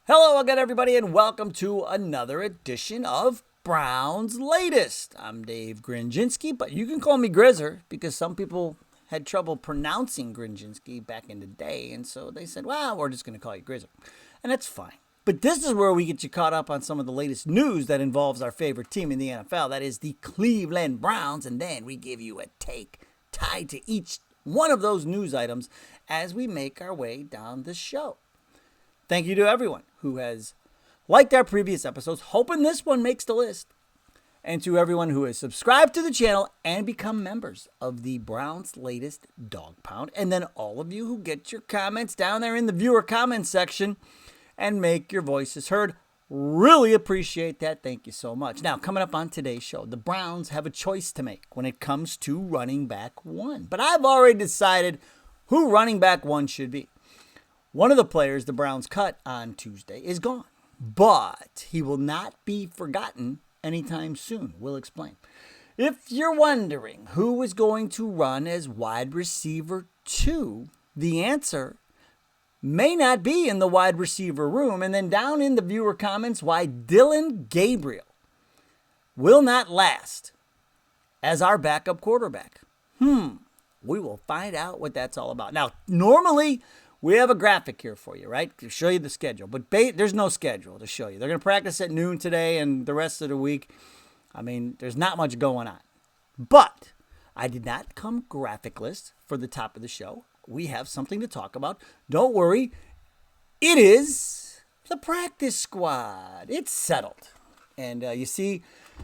Hello again, everybody, and welcome to another edition of Brown's Latest. I'm Dave Grendzynski, but you can call me Grizzer because some people had trouble pronouncing Grendzynski back in the day, and so they said, well, we're just going to call you Grizzer, and that's fine. But this is where we get you caught up on some of the latest news that involves our favorite team in the NFL, that is the Cleveland Browns, and then we give you a take tied to each one of those news items as we make our way down the show. Thank you to everyone who has liked our previous episodes, hoping this one makes the list. And to everyone who has subscribed to the channel and become members of the Browns Latest Dog Pound. And then all of you who get your comments down there in the viewer comments section and make your voices heard. Really appreciate that. Thank you so much. Now, coming up on today's show, the Browns have a choice to make when it comes to running back one. But I've already decided who running back one should be. One of the players the Browns cut on Tuesday is gone, but he will not be forgotten anytime soon. We'll explain. If you're wondering who is going to run as wide receiver 2, the answer may not be in the wide receiver room. And then down in the viewer comments, why Dillon Gabriel will not last as our backup quarterback. We will find out what that's all about. Now, normally we have a graphic here for you, right? To show you the schedule. But there's no schedule to show you. They're going to practice at noon today and the rest of the week. I mean, there's not much going on. But I did not come graphicless for the top of the show. We have something to talk about. Don't worry. It is the practice squad. It's settled. And you see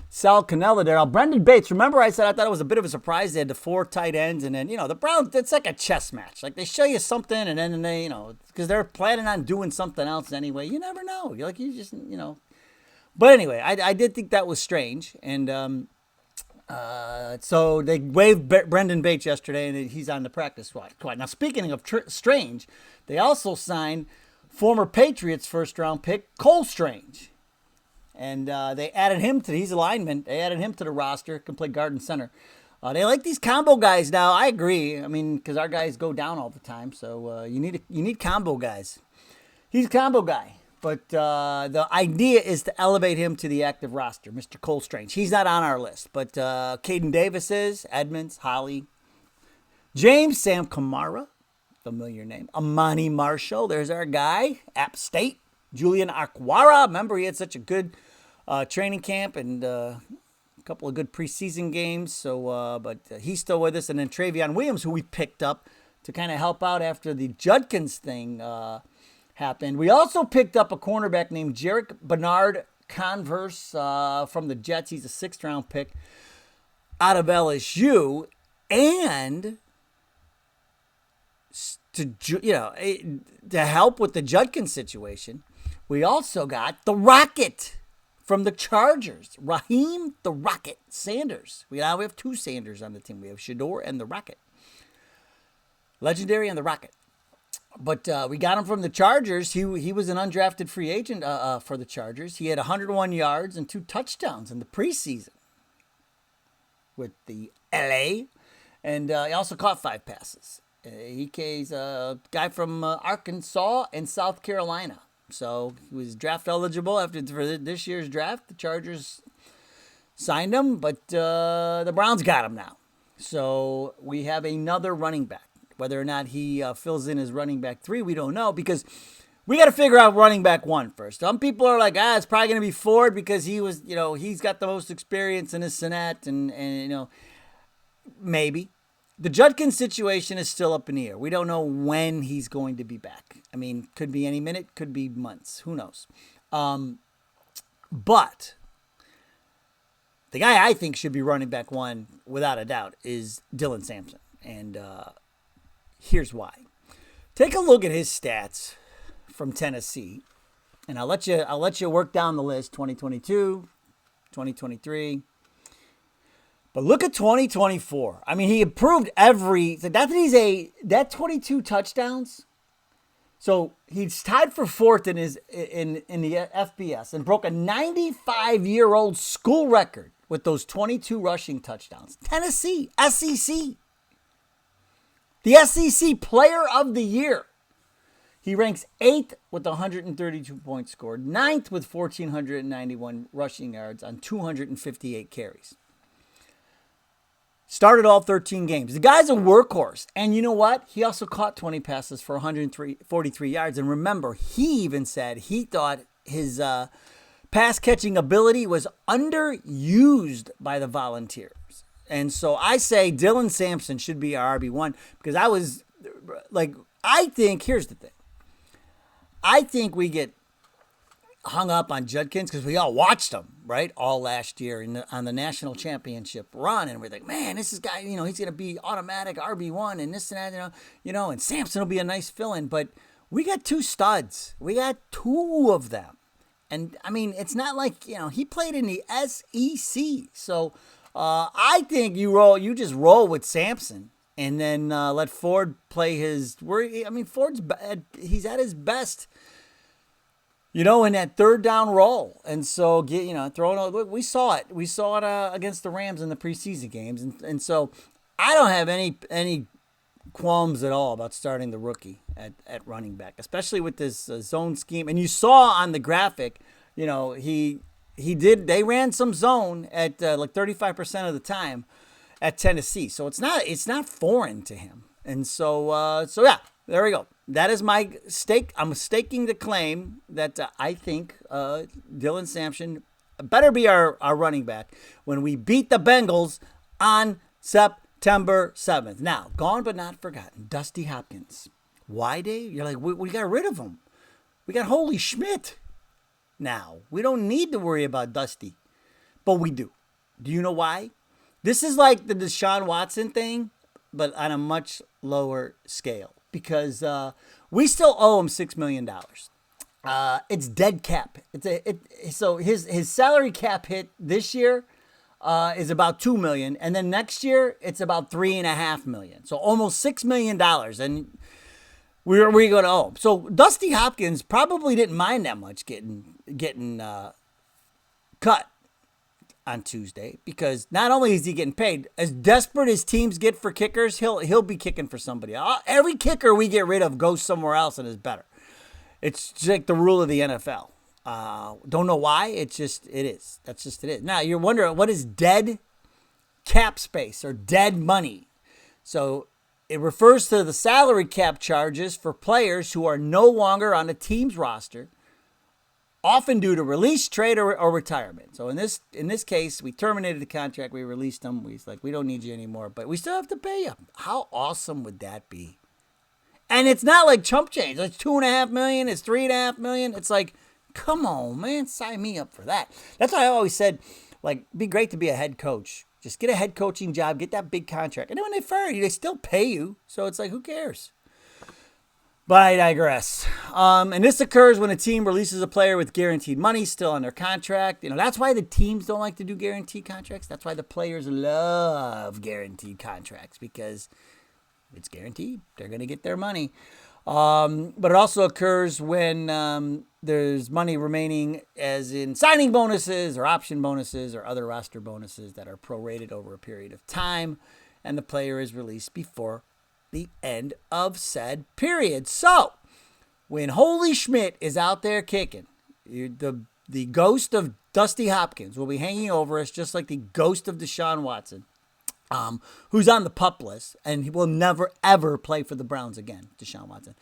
Sal Cannella there. Brendan Bates, remember I said I thought it was a bit of a surprise. They had the 4 tight ends, and then, the Browns, it's like a chess match. Like, they show you something, and then they, because they're planning on doing something else anyway. You never know. You're like, you just. But anyway, I did think that was strange, and so they waived Brendan Bates yesterday, and he's on the practice squad. Now, speaking of strange, they also signed former Patriots first-round pick Cole Strange. And they added him to, he's a lineman. They added him to the roster, can play guard and center. They like these combo guys now. I agree. I mean, because our guys go down all the time. So you need combo guys. He's a combo guy. But the idea is to elevate him to the active roster, Mr. Cole Strange. He's not on our list. But Caden Davis is, Edmonds, Holly, James, Sam Kamara, familiar name. Amani Marshall, there's our guy. App State, Julian Akwara. Remember, he had such a good training camp and a couple of good preseason games. So, but he's still with us. And then Travion Williams, who we picked up to kind of help out after the Judkins thing happened. We also picked up a cornerback named Jarek Bernard Converse from the Jets. He's a 6th-round pick out of LSU. And to help with the Judkins situation, we also got the Rocket from the Chargers, Raheem the Rocket Sanders. We have 2 Sanders on the team. We have Shador and the Rocket. Legendary and the Rocket. But we got him from the Chargers. He was an undrafted free agent for the Chargers. He had 101 yards and 2 touchdowns in the preseason with the LA. And he also caught 5 passes. He's a guy from Arkansas and South Carolina. So he was draft eligible for this year's draft. The Chargers signed him, but the Browns got him now. So we have another running back. Whether or not he fills in as running back 3, we don't know, because we got to figure out running back 1 first. Some people are like, it's probably going to be Ford because he was, he's got the most experience in his Senate, and maybe. The Judkins situation is still up in the air. We don't know when he's going to be back. I mean, could be any minute, could be months. Who knows? But the guy I think should be running back 1, without a doubt, is Dylan Sampson. And here's why. Take a look at his stats from Tennessee. And I'll let you work down the list. 2022, 2023. But look at 2024. I mean, he improved that 22 touchdowns. So he's tied for 4th in the FBS and broke a 95-year-old school record with those 22 rushing touchdowns. Tennessee, SEC. The SEC Player of the Year. He ranks 8th with 132 points scored, 9th with 1,491 rushing yards on 258 carries. Started all 13 games. The guy's a workhorse. And you know what? He also caught 20 passes for 143 yards. And remember, he even said he thought his pass catching ability was underused by the Volunteers. And so I say Dylan Sampson should be our RB1 because here's the thing. I think we get hung up on Judkins because we all watched him, right, all last year on the national championship run, and we're like, man, this is guy, he's going to be automatic RB1 and this and that, and Sampson will be a nice fill-in, but we got two studs. We got two of them. And, I mean, it's not like, he played in the SEC. So I think you just roll with Sampson and then let Ford play Ford's he's at his best, in that third down role. And so, we saw it. We saw it against the Rams in the preseason games. And so I don't have any qualms at all about starting the rookie at running back, especially with this zone scheme. And you saw on the graphic, they ran some zone at 35% of the time at Tennessee. So it's not foreign to him. And so yeah, there we go. That is my stake. I'm staking the claim that I think Dylan Sampson better be our running back when we beat the Bengals on September 7th. Now, gone but not forgotten, Dusty Hopkins. Why, Dave? You're like, we got rid of him. We got Holy Schmidt now. We don't need to worry about Dusty, but we do. Do you know why? This is like the Deshaun Watson thing, but on a much lower scale because we still owe him $6 million. It's dead cap. So his salary cap hit this year is about $2 million, and then next year it's about $3.5 million. So almost $6 million, and we're going to owe him. So Dusty Hopkins probably didn't mind that much getting cut on Tuesday because not only is he getting paid, as desperate as teams get for kickers, he'll be kicking for somebody. Every kicker we get rid of goes somewhere else and is better. It's just like the rule of the NFL. Don't know why. It is. That's just it is. Now you're wondering what is dead cap space or dead money. So it refers to the salary cap charges for players who are no longer on a team's roster, often due to release, trade, or retirement. So in this case, we terminated the contract. We released them. We don't need you anymore, but we still have to pay you. How awesome would that be? And it's not like chump change. It's $2.5 million. It's $3.5 million. It's like, come on, man, sign me up for that. That's why I always said, be great to be a head coach. Just get a head coaching job, get that big contract. And then when they fire you, they still pay you. So it's like, who cares? But I digress. And this occurs when a team releases a player with guaranteed money still on their contract. That's why the teams don't like to do guaranteed contracts. That's why the players love guaranteed contracts because it's guaranteed. They're going to get their money. But it also occurs when there's money remaining as in signing bonuses or option bonuses or other roster bonuses that are prorated over a period of time, and the player is released before the end of said period. So when Holy Schmidt is out there kicking, the ghost of Dusty Hopkins will be hanging over us just like the ghost of Deshaun Watson. Who's on the PUP list, and he will never, ever play for the Browns again, Deshaun Watson.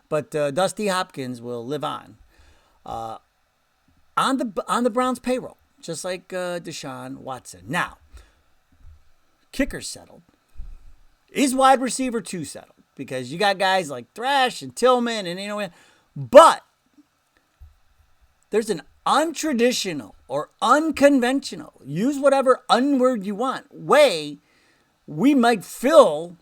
But Dusty Hopkins will live on the Browns' payroll, just like Deshaun Watson. Now, kicker's settled. Is wide receiver 2 settled? Because you got guys like Thrash and Tillman, and but there's an untraditional or unconventional, use whatever unword you want, way we might fill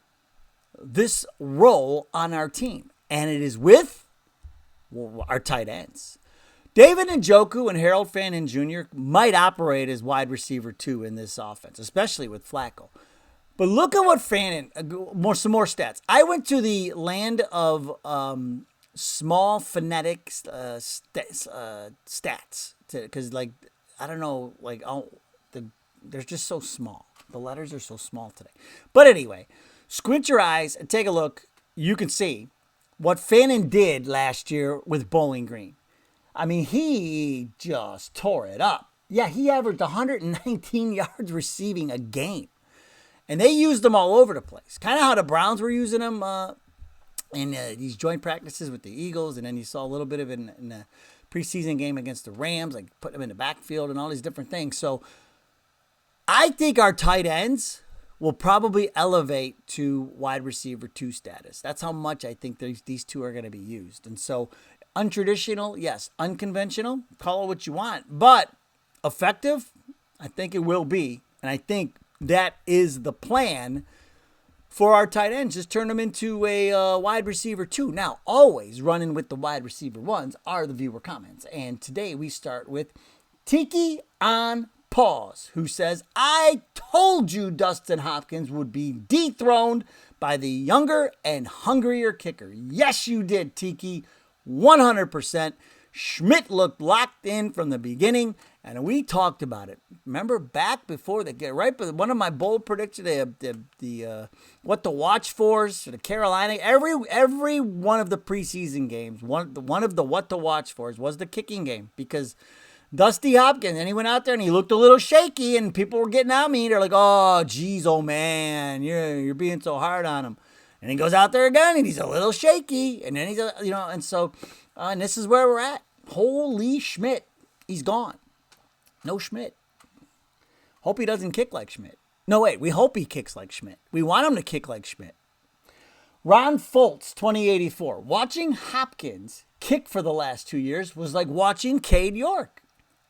this role on our team. And it is with our tight ends. David Njoku and Harold Fannin Jr. might operate as wide receiver 2 in this offense, especially with Flacco. But look at what Fannin, some more stats. I went to the land of small phonetic stats because, I don't know, they're just so small. The letters are so small today. But anyway, squint your eyes and take a look. You can see what Fannin did last year with Bowling Green. I mean, he just tore it up. Yeah, he averaged 119 yards receiving a game. And they used them all over the place. Kind of how the Browns were using them in these joint practices with the Eagles. And then you saw a little bit of it in the preseason game against the Rams, like putting them in the backfield and all these different things. So I think our tight ends will probably elevate to wide receiver 2 status. That's how much I think these two are going to be used. And so untraditional, yes. Unconventional, call it what you want. But effective, I think it will be. And I think that is the plan for our tight ends. Just turn them into a wide receiver 2. Now, always running with the wide receiver 1s are the viewer comments. And today we start with Tiki on Pause, who says, I told you Dustin Hopkins would be dethroned by the younger and hungrier kicker. Yes, you did, Tiki. 100%. Schmidt looked locked in from the beginning, and we talked about it. Remember back before one of my bold predictions, the what to watch for the Carolina, every one of the preseason games, one of the what to watch for was the kicking game, because Dusty Hopkins, and he went out there and he looked a little shaky, and people were getting at me. They're like, oh, geez, oh, man, you're being so hard on him. And he goes out there again, and he's a little shaky. And then and so, and this is where we're at. Holy Schmidt. He's gone. No Schmidt. Hope he doesn't kick like Schmidt. No, wait, we hope he kicks like Schmidt. We want him to kick like Schmidt. Ron Foltz, 2084. Watching Hopkins kick for the last 2 years was like watching Cade York.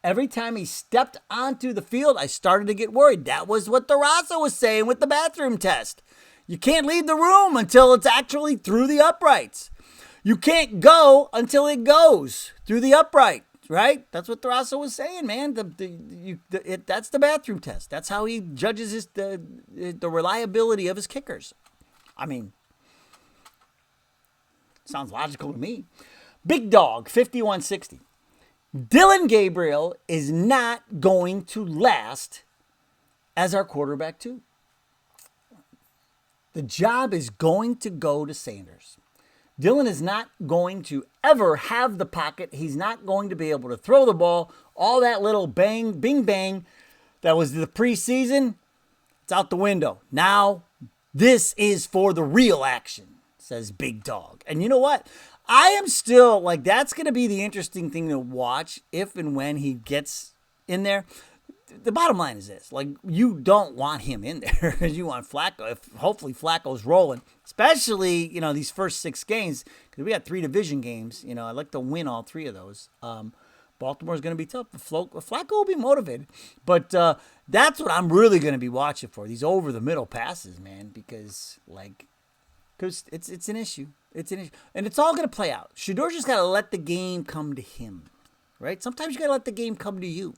Every time he stepped onto the field, I started to get worried. That was what DeRosa was saying with the bathroom test. You can't leave the room until it's actually through the uprights. You can't go until it goes through the upright, right? That's what DeRosa was saying, man. That's the bathroom test. That's how he judges the reliability of his kickers. I mean, sounds logical to me. Big Dog, 5160. Dylan Gabriel is not going to last as our quarterback, too. The job is going to go to Sanders. Dylan is not going to ever have the pocket. He's not going to be able to throw the ball. All that little bang, bing, bang that was the preseason, it's out the window. Now, this is for the real action, says Big Dog. And you know what? I am still, that's going to be the interesting thing to watch if and when he gets in there. The bottom line is this. You don't want him in there. You want Flacco. Hopefully Flacco's rolling. Especially, these first 6 games. Because we got 3 division games. I'd like to win all 3 of those. Baltimore's going to be tough. Flacco will be motivated. But that's what I'm really going to be watching for. These over-the-middle passes, man. Because it's an issue. It's an issue. And it's all going to play out. Shedeur just got to let the game come to him. Right? Sometimes you got to let the game come to you.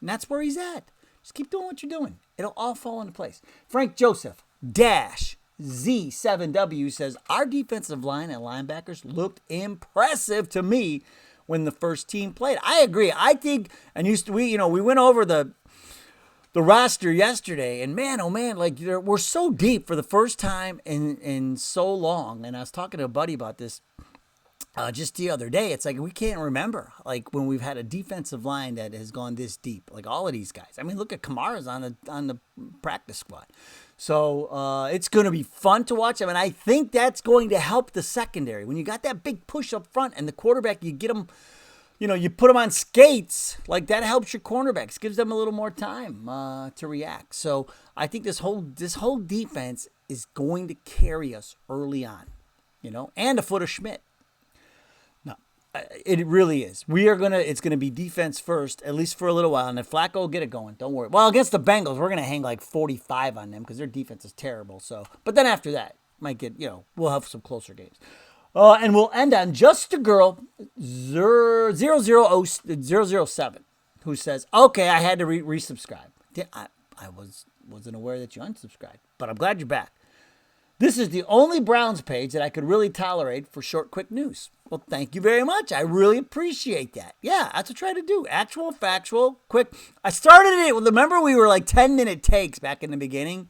And that's where he's at. Just keep doing what you're doing. It'll all fall into place. Frank Joseph, Z7W says, our defensive line and linebackers looked impressive to me when the first team played. I agree. I think, and we went over the roster yesterday, and man, oh man, we're so deep for the first time in so long. And I was talking to a buddy about this just the other day. It's we can't remember when we've had a defensive line that has gone this deep. All of these guys. I mean, look at Kamara's on the practice squad. So it's going to be fun to watch. I mean, I think that's going to help the secondary when you got that big push up front and the quarterback. You get them. You put them on skates, that helps your cornerbacks, gives them a little more time to react. So I think this whole defense is going to carry us early on, and a foot of Schmidt. No, it really is. It's gonna be defense first, at least for a little while, and if Flacco will get it going, don't worry. Well, against the Bengals, we're gonna hang 45 on them because their defense is terrible. So, but then after that, might get we'll have some closer games. And we'll end on Just a Girl 007, who says, okay, I had to resubscribe. I wasn't aware that you unsubscribed, but I'm glad you're back. This is the only Browns page that I could really tolerate for short, quick news. Well, thank you very much. I really appreciate that. Yeah, that's what I try to do. Actual, factual, quick. I started it. Remember we were 10-minute takes back in the beginning?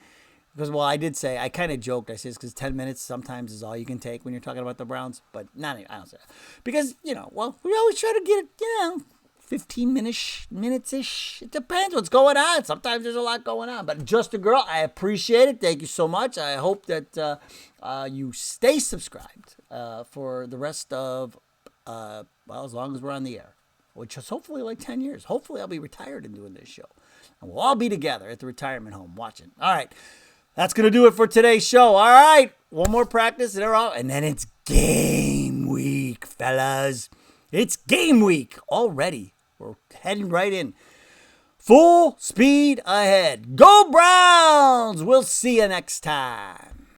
Because, well, I did say, I kind of joked. I said, because 10 minutes sometimes is all you can take when you're talking about the Browns. But not even, I don't say that. Because, we always try to get it, 15 minutes-ish. It depends what's going on. Sometimes there's a lot going on. But Just a Girl, I appreciate it. Thank you so much. I hope that you stay subscribed for the rest of, as long as we're on the air. Which is hopefully like 10 years. Hopefully I'll be retired and doing this show. And we'll all be together at the retirement home watching. All right. That's going to do it for today's show. All right. One more practice and they're all. And then it's game week, fellas. It's game week already. We're heading right in. Full speed ahead. Go Browns! We'll see you next time.